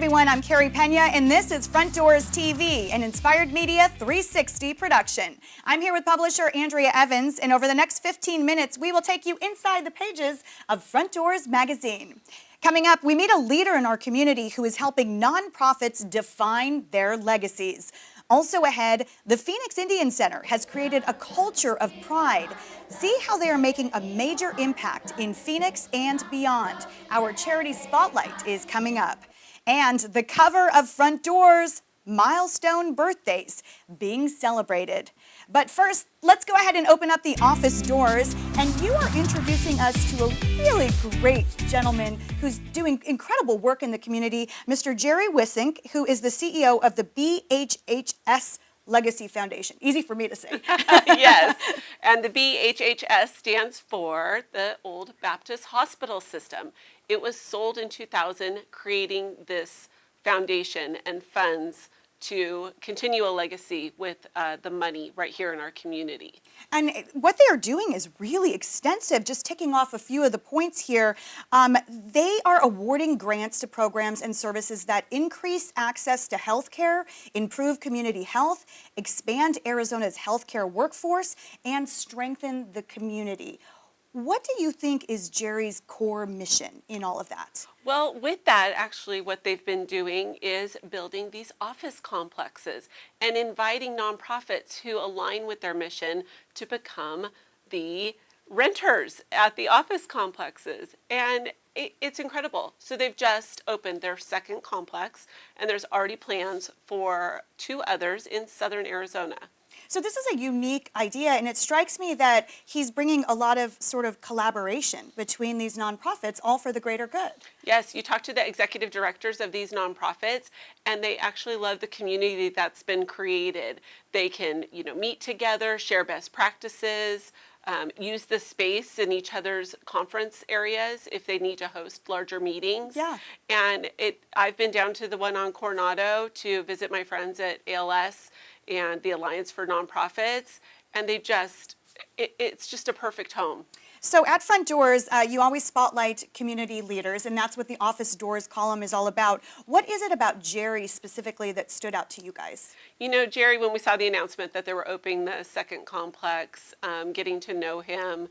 everyone. I'm Carrie Pena, and this is Front Doors TV, an Inspired Media 360 production. I'm here with publisher Andrea Evans, and over the next 15 minutes, we will take you inside the pages of Front Doors magazine. Coming up, we meet a leader in our community who is helping nonprofits define their legacies. Also ahead, the Phoenix Indian Center has created a culture of pride. See how they are making a major impact in Phoenix and beyond. Our charity spotlight is coming up. And the cover of Front Doors, milestone birthdays being celebrated. But first, let's go ahead and open up the office doors. And you are introducing us to a really great gentleman who's doing incredible work in the community, Mr. Jerry Wissink, who is the CEO of the BHHS Legacy Foundation. Easy for me to say. Yes, and the BHHS stands for the Old Baptist Hospital System. It was sold in 2000, creating this foundation and funds to continue a legacy with the money right here in our community. And what they are doing is really extensive. Just ticking off a few of the points here, they are awarding grants to programs and services that increase access to health care, improve community health, expand Arizona's healthcare workforce, and strengthen the community. What do you think is Jerry's core mission in all of that? Well, with that, actually, what they've been doing is building these office complexes and inviting nonprofits who align with their mission to become the renters at the office complexes. And it's incredible. So they've just opened their second complex, and there's already plans for 2 others in southern Arizona. So this is a unique idea, and it strikes me that he's bringing a lot of sort of collaboration between these nonprofits, all for the greater good. Yes, you talk to the executive directors of these nonprofits, and they actually love the community that's been created. They can, meet together, share best practices, use the space in each other's conference areas if they need to host larger meetings. Yeah. And I've been down to the one on Coronado to visit my friends at ALS and the Alliance for Nonprofits, and it's just a perfect home. So at Front Doors, you always spotlight community leaders, and that's what the Office Doors column is all about. What is it about Jerry specifically that stood out to you guys? Jerry, when we saw the announcement that they were opening the second complex, getting to know him,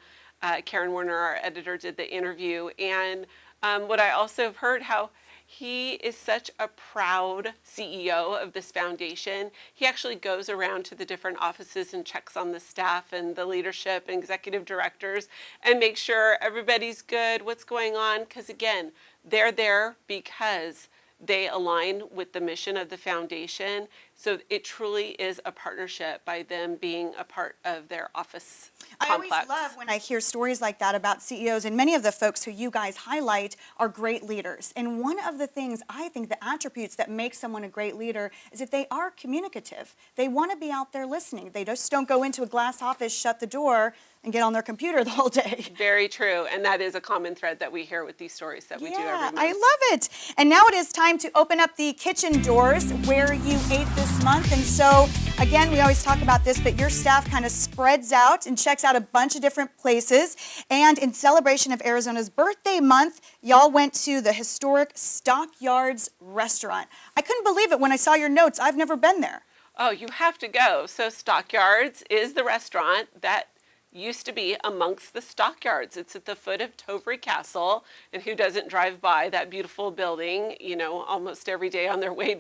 Karen Werner, our editor, did the interview, and what I also have heard, how he is such a proud CEO of this foundation. He actually goes around to the different offices and checks on the staff and the leadership and executive directors and makes sure everybody's good, what's going on, because again, they're there because they align with the mission of the foundation. So it truly is a partnership by them being a part of their office complex. I always love when I hear stories like that about CEOs, and many of the folks who you guys highlight are great leaders. And one of the things, I think, the attributes that make someone a great leader is that they are communicative. They want to be out there listening. They just don't go into a glass office, shut the door, and get on their computer the whole day. Very true, and that is a common thread that we hear with these stories that we do every month. I love it. And now it is time to open up the kitchen doors where you ate this month. And so, again, we always talk about this, but your staff kind of spreads out and checks out a bunch of different places. And in celebration of Arizona's birthday month, y'all went to the historic Stockyards restaurant. I couldn't believe it when I saw your notes. I've never been there. Oh, you have to go. So Stockyards is the restaurant that used to be amongst the stockyards. It's at the foot of Tovry Castle, and who doesn't drive by that beautiful building, almost every day on their way,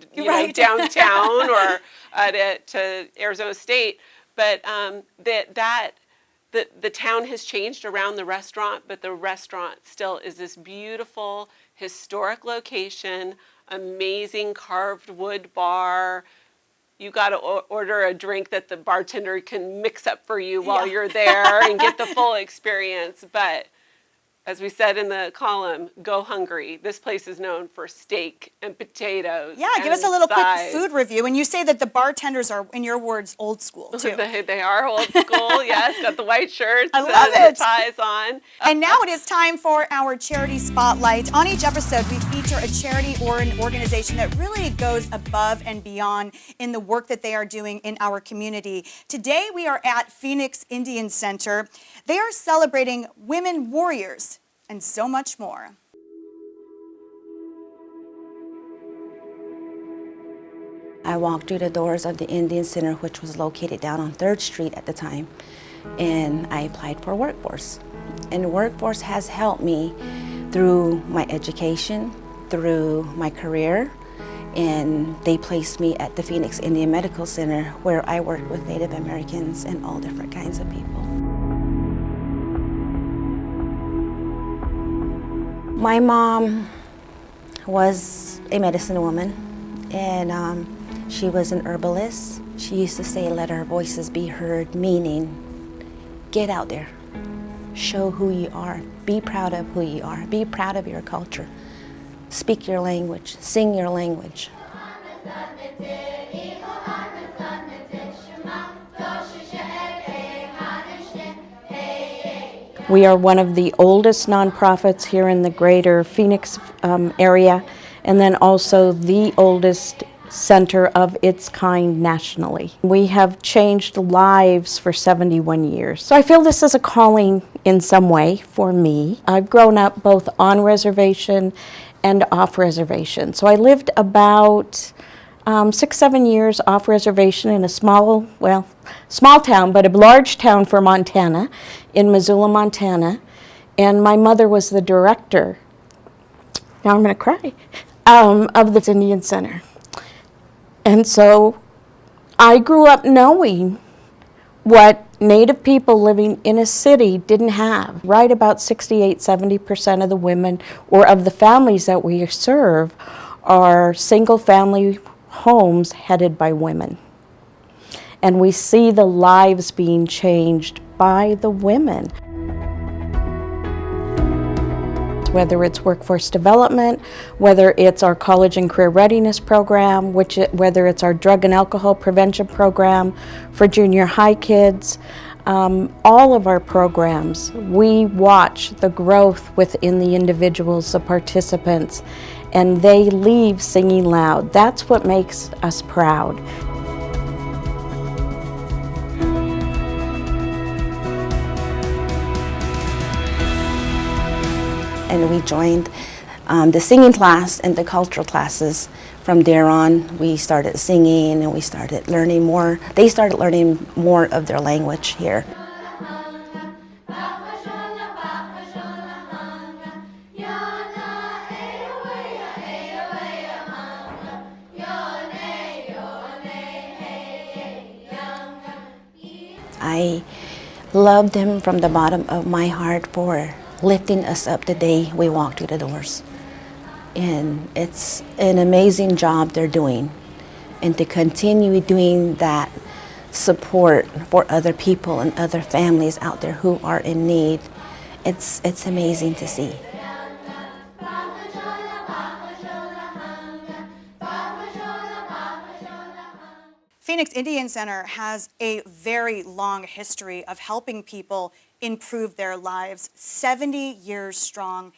downtown or to Arizona State. But the town has changed around the restaurant, but the restaurant still is this beautiful historic location, amazing carved wood bar. You got to order a drink that the bartender can mix up for you while you're there and get the full experience. But as we said in the column, go hungry. This place is known for steak and potatoes. Yeah, give us a little quick food review. And you say that the bartenders are, in your words, old school, too. They are old school, yes. Got the white shirts I love it. The ties on. And now it is time for our charity spotlight. On each episode, we feature a charity or an organization that really goes above and beyond in the work that they are doing in our community. Today, we are at Phoenix Indian Center. They are celebrating women warriors and so much more. I walked through the doors of the Indian Center, which was located down on 3rd Street at the time, and I applied for Workforce. And Workforce has helped me through my education, through my career, and they placed me at the Phoenix Indian Medical Center, where I work with Native Americans and all different kinds of people. My mom was a medicine woman, and she was an herbalist. She used to say, let our voices be heard, meaning get out there, show who you are, be proud of who you are, be proud of your culture, speak your language, sing your language. We are one of the oldest nonprofits here in the greater Phoenix area, and then also the oldest center of its kind nationally. We have changed lives for 71 years. So I feel this is a calling in some way for me. I've grown up both on reservation and off reservation. So I lived about 6-7 years off reservation in a small town, but a large town for Montana, in Missoula, Montana. And my mother was the director, now I'm going to cry, of the Indian Center. And so I grew up knowing what Native people living in a city didn't have. Right about 68-70% of the women, or of the families that we serve, are single family homes headed by women. And we see the lives being changed by the women. Whether it's workforce development, whether it's our college and career readiness program, whether it's our drug and alcohol prevention program for junior high kids, all of our programs, we watch the growth within the individuals, the participants, and they leave singing loud. That's what makes us proud. And we joined the singing class and the cultural classes. From there on, we started singing and we started learning more. They started learning more of their language here. I love them from the bottom of my heart for lifting us up the day we walk through the doors. And it's an amazing job they're doing. And to continue doing that support for other people and other families out there who are in need, it's amazing to see. Phoenix Indian Center has a very long history of helping people improve their lives, 70 years strong.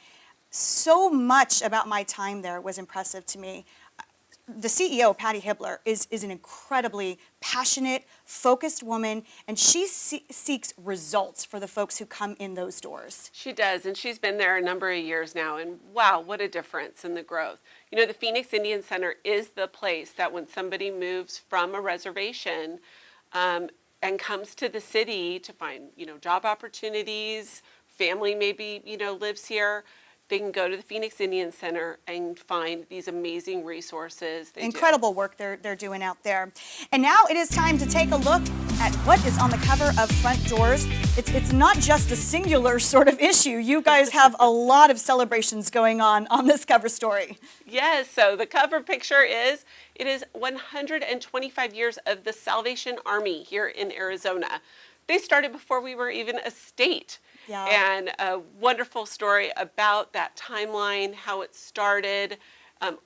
So much about my time there was impressive to me. The CEO, Patty Hibbler, is an incredibly passionate, focused woman, and she seeks results for the folks who come in those doors. She does, and she's been there a number of years now, and wow, what a difference in the growth. You know, the Phoenix Indian Center is the place that when somebody moves from a reservation and comes to the city to find, job opportunities, family maybe, lives here, they can go to the Phoenix Indian Center and find these amazing resources. Incredible work they're doing out there. And now it is time to take a look at what is on the cover of Front Doors. It's not just a singular sort of issue. You guys have a lot of celebrations going on this cover story. Yes, so the cover picture is 125 years of the Salvation Army here in Arizona. They started before we were even a state. Yeah. And a wonderful story about that timeline, how it started,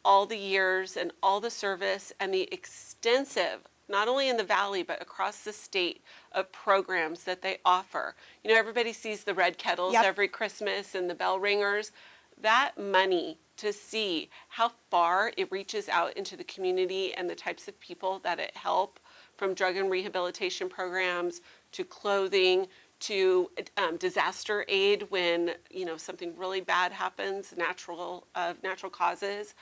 all the years and all the service and the extensive, not only in the valley, but across the state of programs that they offer. Everybody sees the red kettles every Christmas and the bell ringers. That money to see how far it reaches out into the community and the types of people that it helps, from drug and rehabilitation programs to clothing, to disaster aid when something really bad happens, natural causes,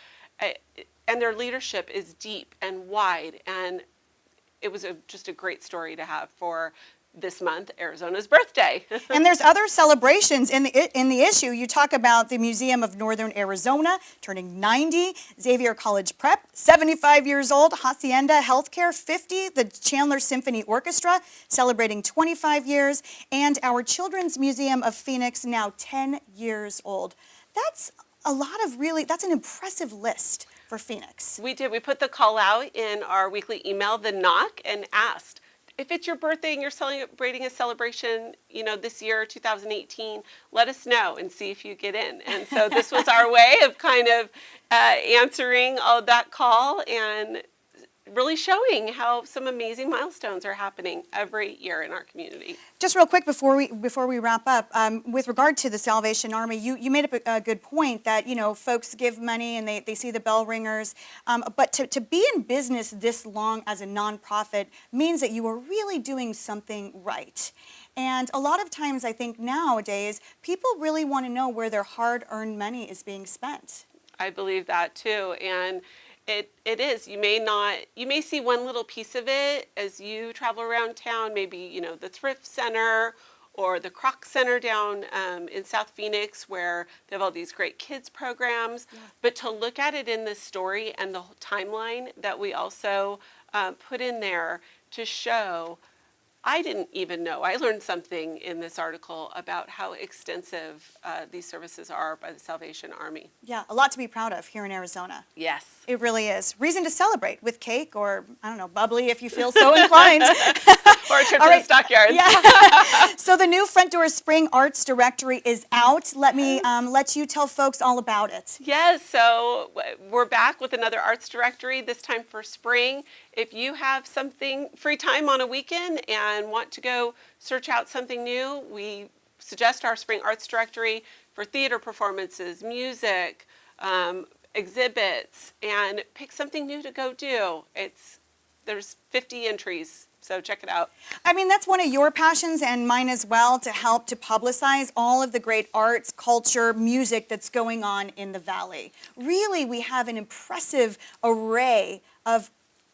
and their leadership is deep and wide, and it was just a great story to have for this month, Arizona's birthday. And there's other celebrations in the issue. You talk about the Museum of Northern Arizona turning 90, Xavier College Prep 75 years old, Hacienda Healthcare 50, the Chandler Symphony Orchestra celebrating 25 years, and our Children's Museum of Phoenix now 10 years old. That's that's an impressive list for Phoenix. We did. We put the call out in our weekly email, The Knock, and asked, if it's your birthday and you're celebrating a celebration, this year, 2018, let us know and see if you get in. And so this was our way of kind of answering all of that call and really showing how some amazing milestones are happening every year in our community. Just real quick before we wrap up, with regard to the Salvation Army, you made up a good point that folks give money and they see the bell ringers, but to be in business this long as a nonprofit means that you are really doing something right. And a lot of times, I think nowadays people really want to know where their hard-earned money is being spent. I believe that too, and it is. You may see one little piece of it as you travel around town, maybe, the Thrift Center or the Kroc Center down in South Phoenix, where they have all these great kids programs. Yeah. But to look at it in this story and the timeline that we also put in there to show, I didn't even know. I learned something in this article about how extensive these services are by the Salvation Army. Yeah, a lot to be proud of here in Arizona. Yes. It really is. Reason to celebrate with cake or, bubbly if you feel so inclined. Or a trip to the stockyards. Yeah. So the new Front Door Spring Arts Directory is out. Let me let you tell folks all about it. Yes, so we're back with another arts directory, this time for spring. If you have something free time on a weekend and want to go search out something new, we suggest our spring arts directory for theater performances, music, exhibits, and pick something new to go do. There's 50 entries, so check it out. That's one of your passions and mine as well, to help to publicize all of the great arts, culture, music that's going on in the Valley. Really, we have an impressive array of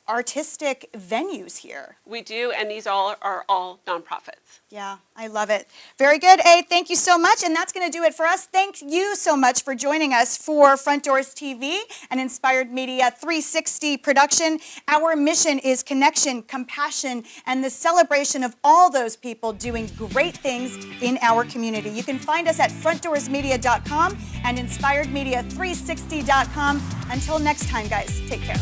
artistic venues here. We do, and these are all nonprofits. Yeah, I love it. Very good, A. Thank you so much, and that's going to do it for us. Thank you so much for joining us for Front Doors TV, an Inspired Media 360 production. Our mission is connection, compassion, and the celebration of all those people doing great things in our community. You can find us at frontdoorsmedia.com and inspiredmedia360.com. Until next time, guys, take care.